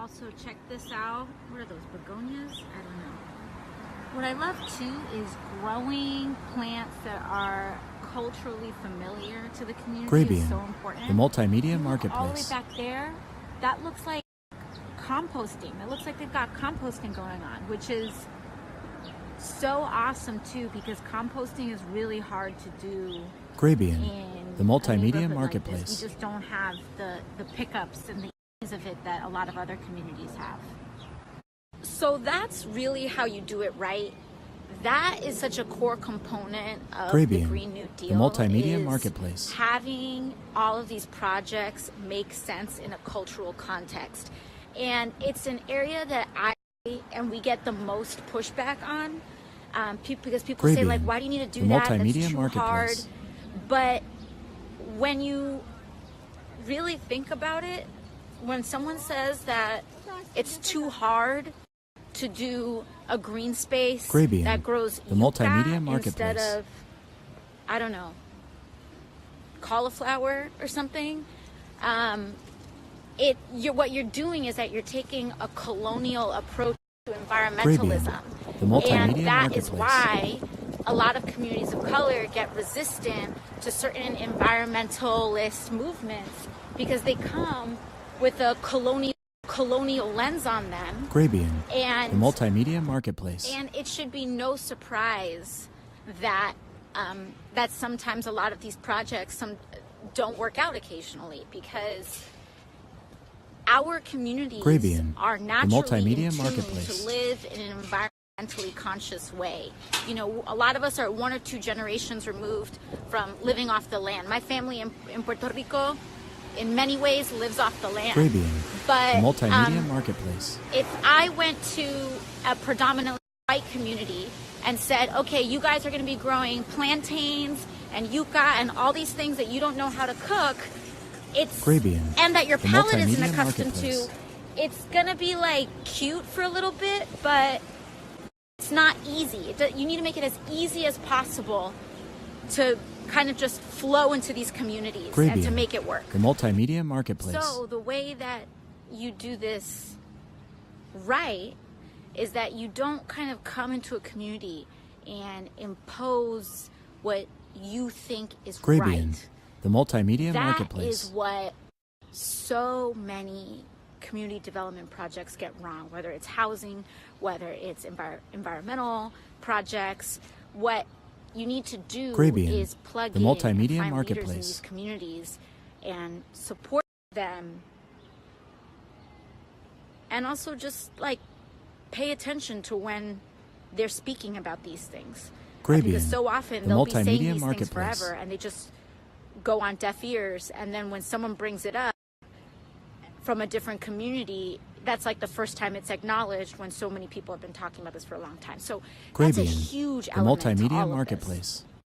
Also, check this out. What are those, begonias? I don't know. What I love too is growing plants that are culturally familiar to the community is so important. The multimedia marketplace. All the way back there, that looks like composting. It looks like they've got composting going on, which is so awesome too, because composting is really hard to do. Grabian, the multimedia marketplace. Like we just don't have the pickups and the ease of it that a lot of other communities have. So that's really how you do it right. That is such a core component of the Green New Deal. The multimedia marketplace. Having all of these projects make sense in a cultural context. And it's an area that we get the most pushback on, because people say, like, why do you need to do that? That's too hard. But when you really think about it, when someone says that it's too hard to do a green space that grows the multimedia marketplace instead of, I don't know, cauliflower or something, what you're doing is that you're taking a colonial approach to environmentalism. The multimedia and that marketplace. Is why a lot of communities of color get resistant to certain environmentalist movements, because they come with a colonial lens on them. And the multimedia marketplace. And it should be no surprise that that sometimes a lot of these projects don't work out occasionally, because our communities are naturally in tune to live in an environmentally conscious way. You know, a lot of us are 1 or 2 generations removed from living off the land. My family in Puerto Rico, in many ways, lives off the land. But the multimedia marketplace. If I went to a predominantly white community and said, okay, you guys are going to be growing plantains and yucca and all these things that you don't know how to cook, and that your palate isn't accustomed to, it's going to be like cute for a little bit, but it's not easy. You need to make it as easy as possible to kind of just flow into these communities and to make it work. The multimedia marketplace. So the way that you do this right is that you don't kind of come into a community and impose what you think is right. The multimedia that marketplace. That is what so many community development projects get wrong, whether it's housing, whether it's environmental projects. What you need to do is plug in and find leaders in these communities and support them, and also just like pay attention to when they're speaking about these things, because so often they'll be saying these things forever and they just go on deaf ears, and then when someone brings it up from a different community, that's like the first time it's acknowledged, when so many people have been talking about this for a long time. So that's a huge element to all of this. The multimedia marketplace.